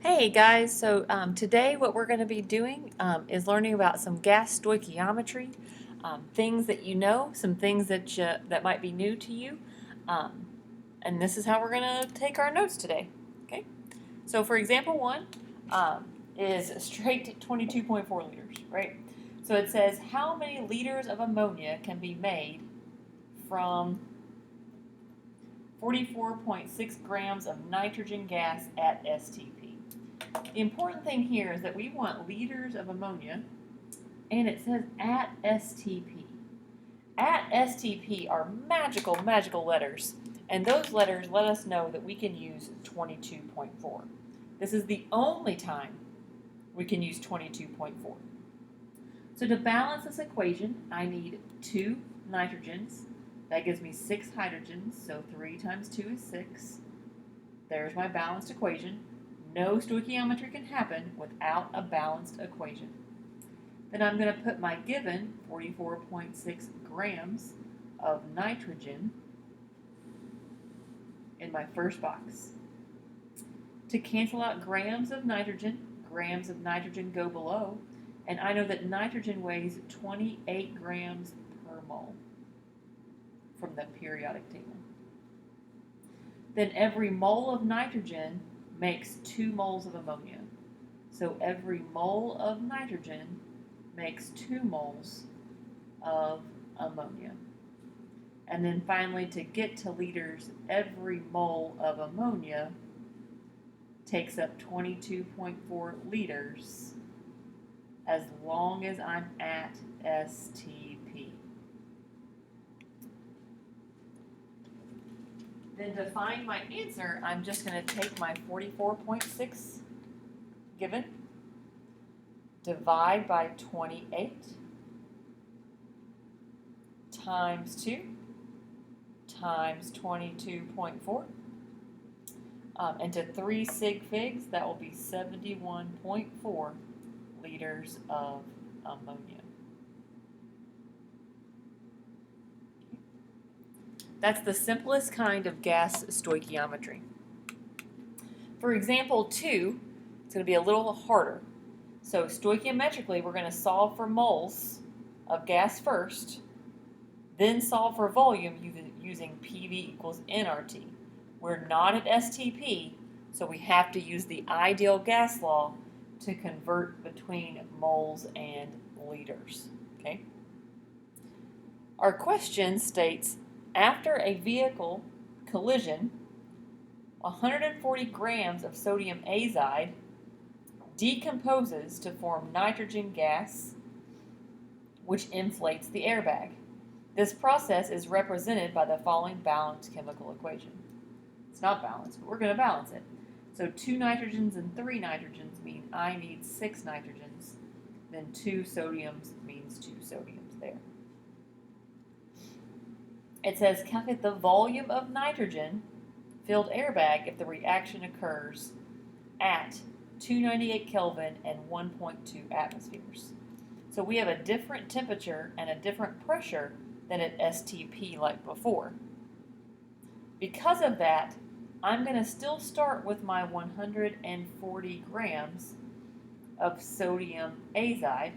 Hey guys, today what we're going to be doing is learning about some gas stoichiometry, things that you know, some things that might be new to you, um, and this is how we're going to take our notes today. Okay, so for example one is straight 22.4 liters, right? So it says how many liters of ammonia can be made from 44.6 grams of nitrogen gas at STP. The important thing here is that we want liters of ammonia, and it says at STP. At STP are magical, magical letters, and those letters let us know that we can use 22.4. This is the only time we can use 22.4. So to balance this equation, I need 2 nitrogens. That gives me 6 hydrogens, so 3 times 2 is 6. There's my balanced equation. No stoichiometry can happen without a balanced equation. Then I'm going to put my given 44.6 grams of nitrogen in my first box. To cancel out grams of nitrogen go below, and I know that nitrogen weighs 28 grams per mole from the periodic table. Then every mole of nitrogen makes 2 moles of ammonia. So every mole of nitrogen makes 2 moles of ammonia. And then finally, to get to liters, every mole of ammonia takes up 22.4 liters as long as I'm at STP. Then to find my answer, I'm just going to take my 44.6 given, divide by 28, times 2, times 22.4, into 3 sig figs, that will be 71.4 liters of ammonia. That's the simplest kind of gas stoichiometry. For example 2, it's going to be a little harder. So stoichiometrically, we're going to solve for moles of gas first, then solve for volume using PV equals nRT. We're not at STP, so we have to use the ideal gas law to convert between moles and liters. Okay? Our question states, after a vehicle collision, 140 grams of sodium azide decomposes to form nitrogen gas, which inflates the airbag. This process is represented by the following balanced chemical equation. It's not balanced, but we're going to balance it. So 2 nitrogens and 3 nitrogens mean I need 6 nitrogens. Then 2 sodiums means 2 sodiums there. It says calculate the volume of nitrogen filled airbag if the reaction occurs at 298 Kelvin and 1.2 atmospheres. So we have a different temperature and a different pressure than at STP like before. Because of that, I'm going to still start with my 140 grams of sodium azide.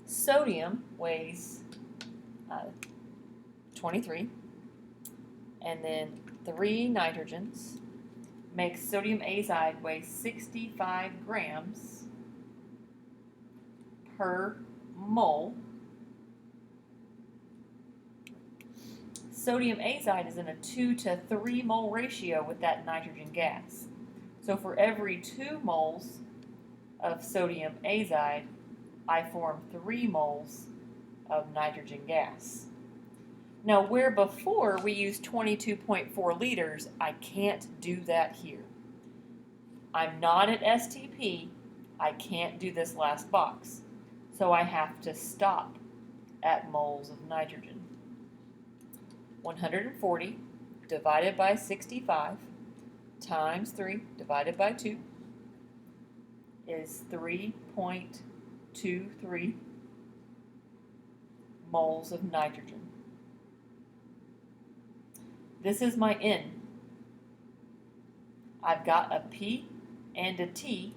Sodium weighs 23, and then 3 nitrogens makes sodium azide weigh 65 grams per mole. Sodium azide is in a 2 to 3 mole ratio with that nitrogen gas. So for every 2 moles of sodium azide, I form 3 moles of nitrogen gas. Now, where before we used 22.4 liters, I can't do that here. I'm not at STP. I can't do this last box. So I have to stop at moles of nitrogen. 140 divided by 65 times 3 divided by 2 is 3.23 moles of nitrogen. This is my N. I've got a P and a T,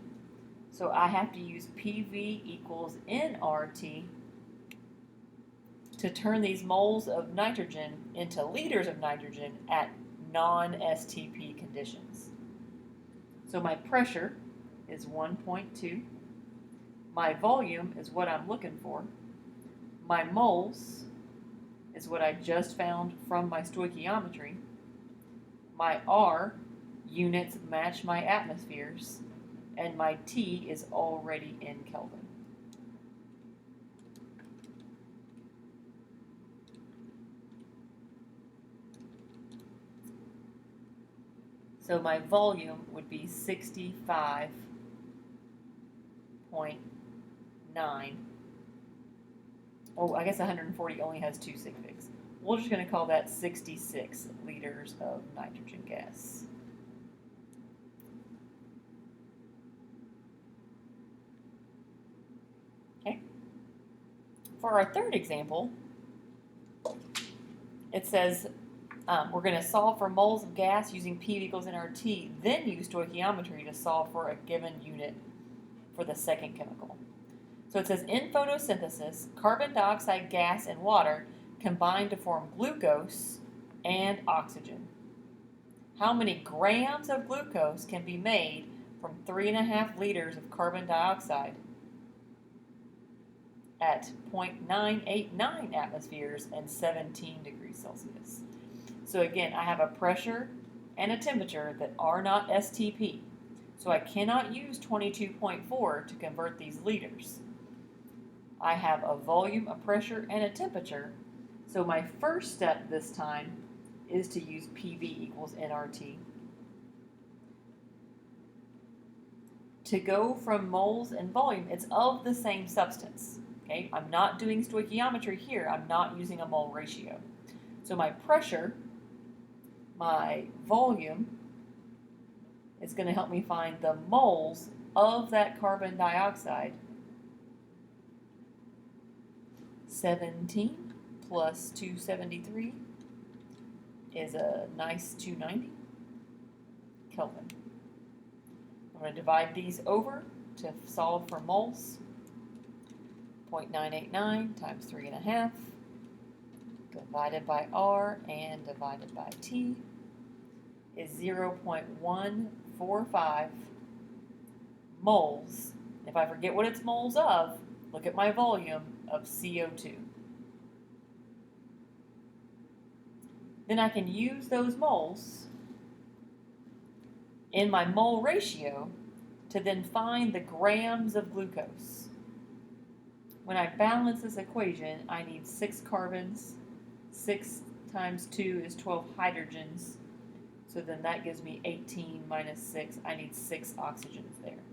so I have to use PV equals nRT to turn these moles of nitrogen into liters of nitrogen at non-STP conditions. So my pressure is 1.2. My volume is what I'm looking for. My moles is what I just found from my stoichiometry. My R units match my atmospheres, and my T is already in Kelvin. So my volume would be 65.9. Oh, I guess 140 only has 2 sig figs. We're just going to call that 66 liters of nitrogen gas. Okay. For our third example, it says we're going to solve for moles of gas using P equals nRT, then use stoichiometry to solve for a given unit for the second chemical. So it says in photosynthesis, carbon dioxide gas and water combine to form glucose and oxygen. How many grams of glucose can be made from 3.5 liters of carbon dioxide at 0.989 atmospheres and 17 degrees Celsius? So again, I have a pressure and a temperature that are not STP. So I cannot use 22.4 to convert these liters. I have a volume, a pressure, and a temperature. So my first step this time is to use PV equals nRT. To go from moles and volume, it's of the same substance. Okay, I'm not doing stoichiometry here. I'm not using a mole ratio. So my pressure, my volume, is going to help me find the moles of that carbon dioxide. 17 plus 273 is a nice 290 Kelvin. I'm going to divide these over to solve for moles. 0.989 times 3.5 divided by R and divided by T is 0.145 moles. If I forget what it's moles of, look at my volume of CO2. Then I can use those moles in my mole ratio to then find the grams of glucose. When I balance this equation, I need 6 carbons. 6 times 2 is 12 hydrogens. So then that gives me 18 minus 6. I need 6 oxygens there.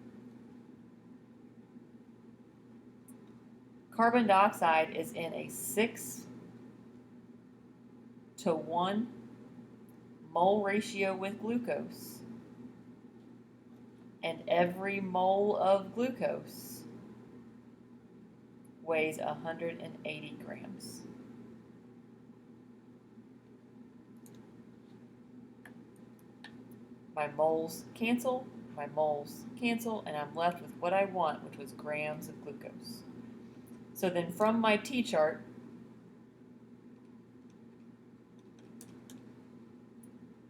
Carbon dioxide is in a 6:1 mole ratio with glucose. And every mole of glucose weighs 180 grams. My moles cancel, and I'm left with what I want, which was grams of glucose. So then from my T-chart,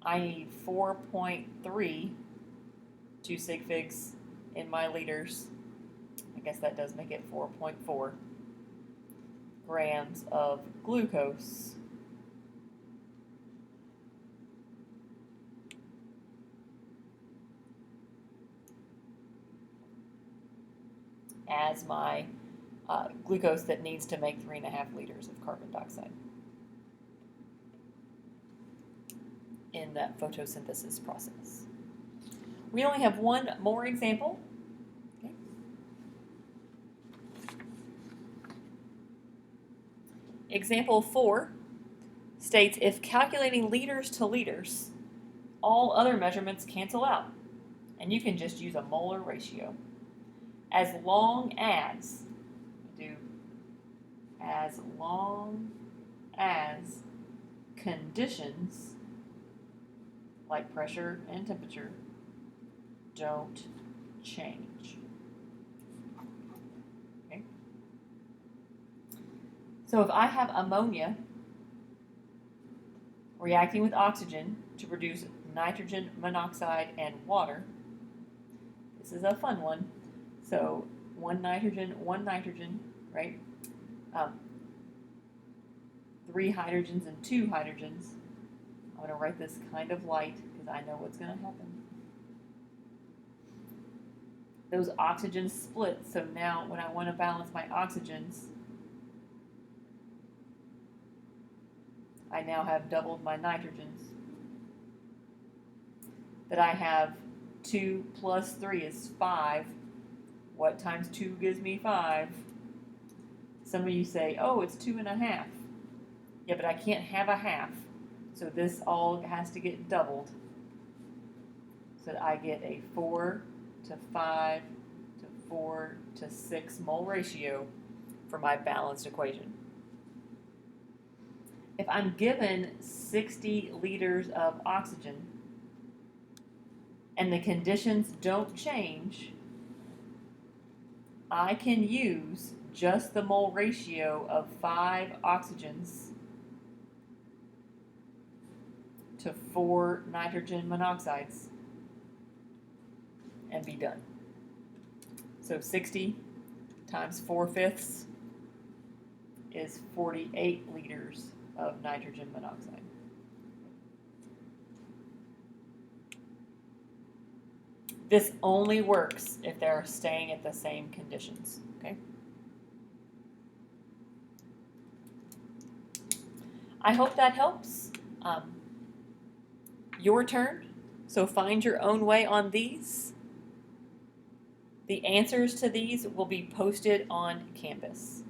I need 4.3 2 sig figs in my liters. I guess that does make it 4.4 grams of glucose as my glucose that needs to make 3.5 liters of carbon dioxide in that photosynthesis process. We only have one more example. Okay. Example 4 states if calculating liters to liters, all other measurements cancel out, and you can just use a molar ratio. As long as conditions like pressure and temperature don't change. Okay. So if I have ammonia reacting with oxygen to produce nitrogen monoxide and water, this is a fun one. So one nitrogen, right? 3 hydrogens and 2 hydrogens. I'm going to write this kind of light because I know what's going to happen. Those oxygens split, so now when I want to balance my oxygens, I now have doubled my nitrogens. That I have 2 plus 3 is 5. What times 2 gives me 5? Some of you say, oh, it's 2.5. Yeah, but I can't have a half. So this all has to get doubled. So that I get a 4 to 5 to 4 to 6 mole ratio for my balanced equation. If I'm given 60 liters of oxygen and the conditions don't change, I can use just the mole ratio of 5 oxygens to 4 nitrogen monoxides and be done. So 60 times 4/5 is 48 liters of nitrogen monoxide. This only works if they're staying at the same conditions, okay? I hope that helps. Your turn, so find your own way on these. The answers to these will be posted on Canvas.